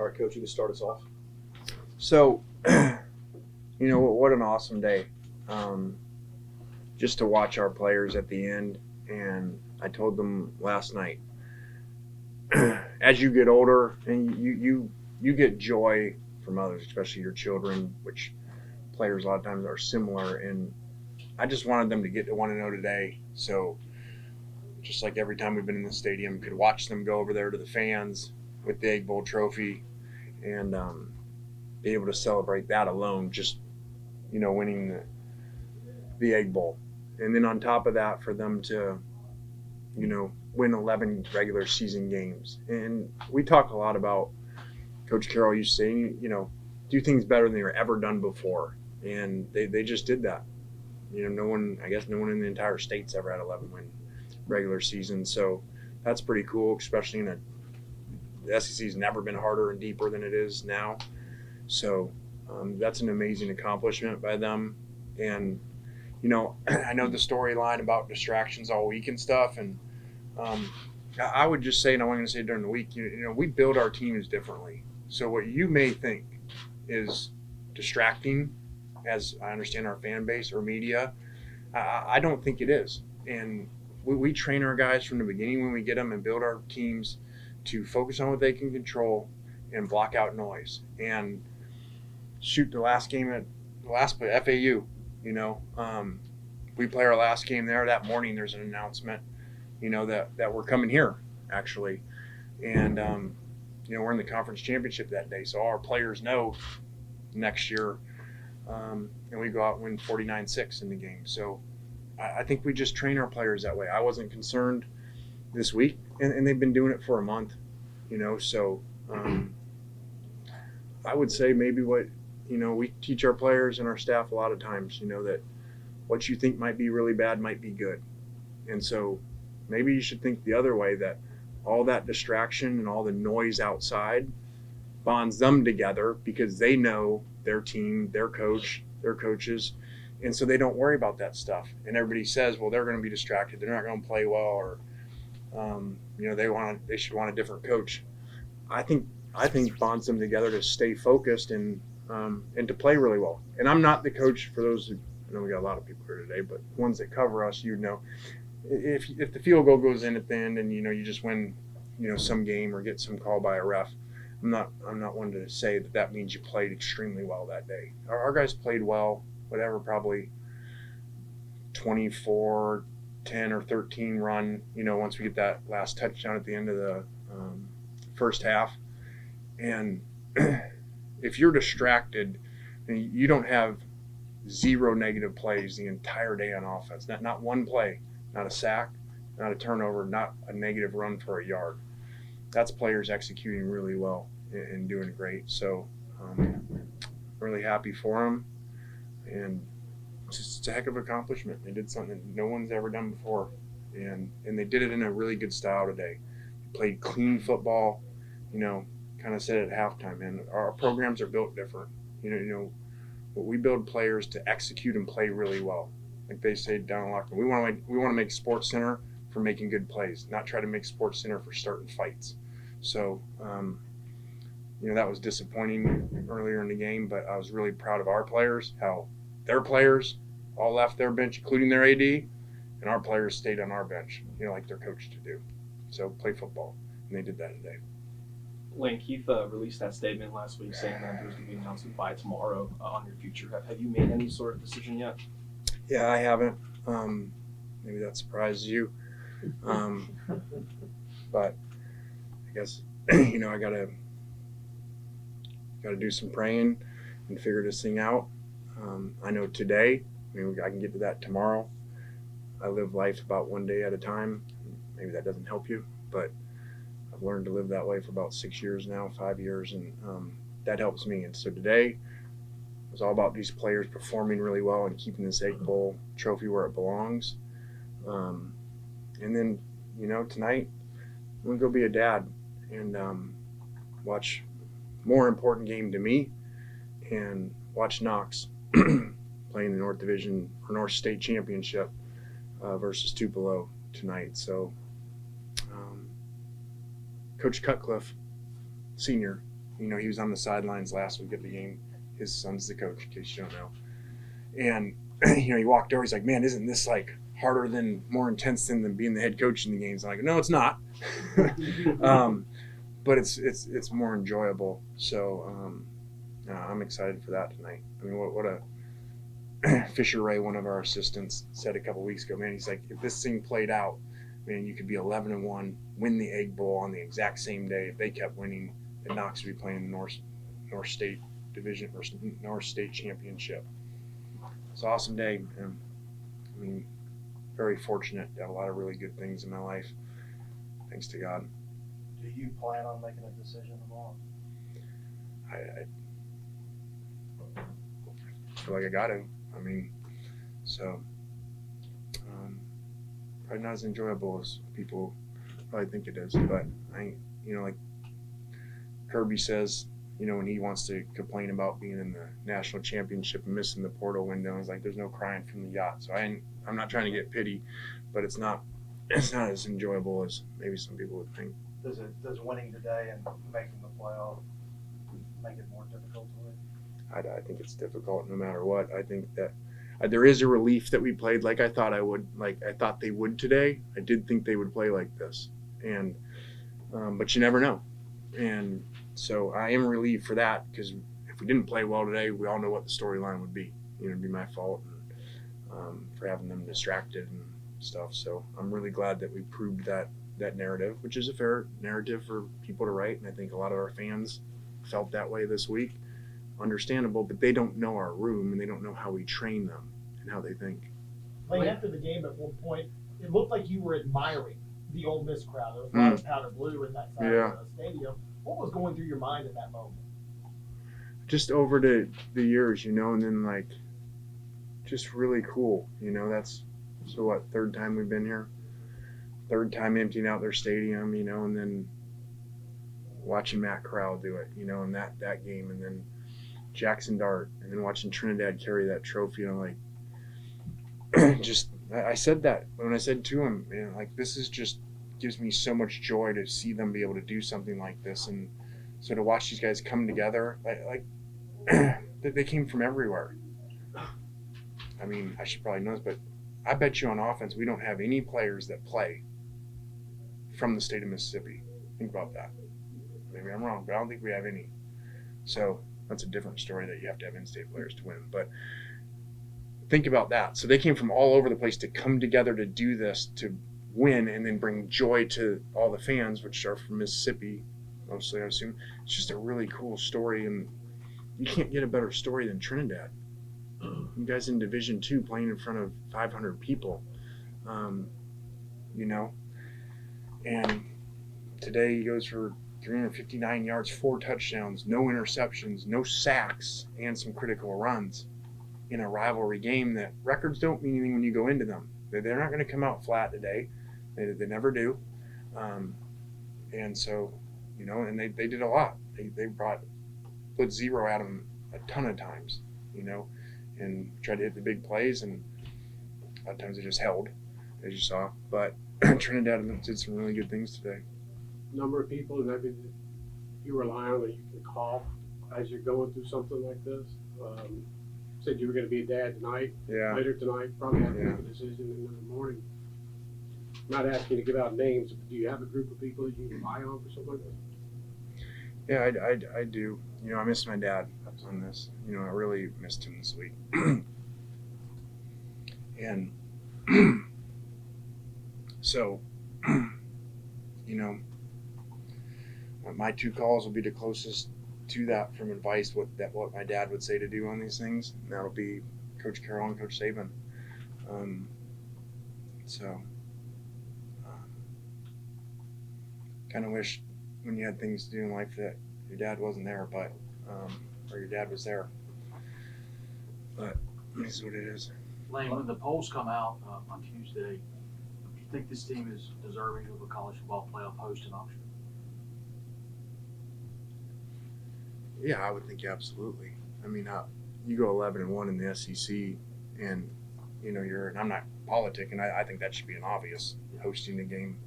All right, Coach, you can start us off. So, what an awesome day. Just to watch our players at the end. And I told them last night, as you get older and you get joy from others, especially your children, which players a lot of times are similar. And I just wanted them to get to 1-0 today. So just like every time we've been in the stadium, could watch them go over there to the fans with the Egg Bowl trophy and be able to celebrate that alone, just, winning the Egg Bowl. And then on top of that, for them to, win 11 regular season games. And we talk a lot about, Coach Carroll used to say, do things better than they were ever done before. And they just did that. No one in the entire state's ever had 11 win regular season. So that's pretty cool, especially the SEC's never been harder and deeper than it is now. So that's an amazing accomplishment by them. And, I know the storyline about distractions all week and stuff. And I would just say, and I wasn't going to say during the week, we build our teams differently. So what you may think is distracting, as I understand our fan base or media, I don't think it is. And we train our guys from the beginning when we get them and build our teams to focus on what they can control and block out noise. And shoot, the last play, FAU, we play our last game there. That morning there's an announcement, that we're coming here, actually. And, we're in the conference championship that day. So our players know next year, and we go out and win 49-6 in the game. So I think we just train our players that way. I wasn't concerned this week, and they've been doing it for a month, so I would say maybe what, we teach our players and our staff a lot of times, that what you think might be really bad might be good. And so maybe you should think the other way, that all that distraction and all the noise outside bonds them together because they know their team, their coach, their coaches, and so they don't worry about that stuff. And everybody says, well, they're going to be distracted, they're not going to play well, or they should want a different coach. I think bonds them together to stay focused and to play really well. And I'm not the coach for those who, I know we got a lot of people here today, but ones that cover us, if the field goal goes in at the end and you just win, some game or get some call by a ref, I'm not one to say that means you played extremely well that day. Our guys played well, whatever, probably 24, 10 or 13 run, once we get that last touchdown at the end of the first half. And if you're distracted and you don't have 0 negative plays the entire day on offense, not one play, not a sack, not a turnover, not a negative run for a yard, that's players executing really well and doing great. So really happy for them, and it's a heck of an accomplishment. They did something that no one's ever done before, and they did it in a really good style today. They played clean football, kind of said at halftime, and our programs are built different. We build players to execute and play really well. Like they say down in locker room, we want to make Sports Center for making good plays, not try to make Sports Center for starting fights. So, that was disappointing earlier in the game, but I was really proud of our players, how their players all left their bench, including their AD, and our players stayed on our bench, like they're coached to do. So play football, and they did that today. Lane, Keith released that statement last week saying that there's going to be an announcement by tomorrow on your future. Have you made any sort of decision yet? Yeah, I haven't. Maybe that surprises you. But I guess, I gotta do some praying and figure this thing out. I know today, I can get to that tomorrow. I live life about one day at a time. Maybe that doesn't help you, but I've learned to live that way for about 6 years now, 5 years, and that helps me. And so today was all about these players performing really well and keeping this Egg Bowl trophy where it belongs. And then, tonight I'm going to go be a dad and watch more important game to me and watch Knox playing the North Division or North State Championship versus Tupelo tonight. So Coach Cutcliffe, senior, You know, he was on the sidelines last week at the game. His son's the coach, in case you don't know. And you know, he walked over. He's like, "Man, isn't this like harder than, more intense than being the head coach in the games?" I'm like, "No, it's not." But it's more enjoyable. So I'm excited for that tonight. I mean, what a Fisher Ray, one of our assistants, said a couple weeks ago. Man, he's like, if this thing played out, man, you could be 11-1, win the Egg Bowl on the exact same day. If they kept winning, and Knox would be playing the North State Division or North State Championship. It's an awesome day. And, I mean, very fortunate to have a lot of really good things in my life. Thanks to God. Do you plan on making a decision tomorrow? I feel like I got to. I mean, so probably not as enjoyable as people probably think it is. But you know, like Kirby says, you know, when he wants to complain about being in the national championship and missing the portal window, it's like there's no crying from the yacht. So I'm not trying to get pity, but it's not as enjoyable as maybe some people would think. Does winning today and making the playoff make it more difficult to win? I think it's difficult no matter what. I think that there is a relief that we played like I thought I thought they would today. I did think they would play like this, and but you never know. And so I am relieved for that, because if we didn't play well today, we all know what the storyline would be. You know, it'd be my fault for having them distracted and stuff. So I'm really glad that we proved that narrative, which is a fair narrative for people to write, and I think a lot of our fans felt that way this week. Understandable, but they don't know our room, and they don't know how we train them and how they think. Like after the game, at one point, it looked like you were admiring the Ole Miss crowd. There was a lot of powder blue in that side of the stadium. What was going through your mind at that moment? Just over the years, you know, and then like just really cool, you know. That's so what, third time we've been here, third time emptying out their stadium, you know, and then watching Matt Corral do it, you know, in that game, and then Jackson Dart, and then watching Trinidad carry that trophy. And I'm like, just I said that when I said to him, man, like this is just gives me so much joy to see them be able to do something like this, and so to watch these guys come together, like they came from everywhere. I mean, I should probably know this, but I bet you on offense we don't have any players that play from the state of Mississippi. Think about that. Maybe I'm wrong, but I don't think we have any. So that's a different story, that you have to have in-state players to win. But think about that. So they came from all over the place to come together to do this, to win, and then bring joy to all the fans, which are from Mississippi, mostly, I assume. It's just a really cool story, and you can't get a better story than Trinidad. You guys in Division II playing in front of 500 people, you know. And today he goes for 359 yards, 4 touchdowns, no interceptions, no sacks, and some critical runs in a rivalry game that records don't mean anything when you go into them. They're not going to come out flat today. They never do. And so, you know, and they did a lot. They put zero at them a ton of times, you know, and tried to hit the big plays, and a lot of times they just held, as you saw. But Trinidad did some really good things today. Number of people maybe you rely on that you can call as you're going through something like this. Said you were going to be a dad tonight, later tonight, probably have to make a decision in the morning. I'm not asking you to give out names, but do you have a group of people that you can rely on for something like this? Yeah, I do. You know, I miss my dad on this. You know, I really missed him this week. And so, you know, my 2 calls will be the closest to that from advice, what my dad would say to do on these things. And that'll be Coach Carroll and Coach Saban. Kind of wish when you had things to do in life that your dad wasn't there, but or your dad was there. But it is what it is. Lane, when the polls come out on Tuesday, do you think this team is deserving of a college football playoff hosting option? Yeah, I would think absolutely. I mean, you go 11-1 in the SEC, and you know and I'm not politicking. I think that should be an obvious hosting the game.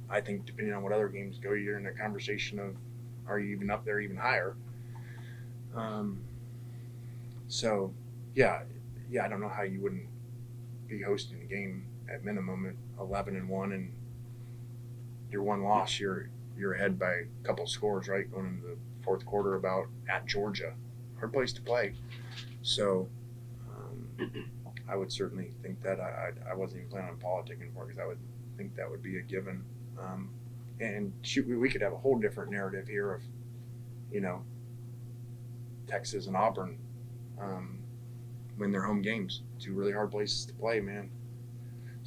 I think depending on what other games go, you're in a conversation of are you even up there even higher? So yeah, I don't know how you wouldn't be hosting a game at minimum at 11-1, and your one loss, you're ahead by a couple scores, right, going into the fourth quarter about at Georgia, hard place to play. So I would certainly think that I wasn't even planning on politicking for it, because I would think that would be a given. And shoot, we could have a whole different narrative here of, you know, Texas and Auburn win their home games. Two really hard places to play, man.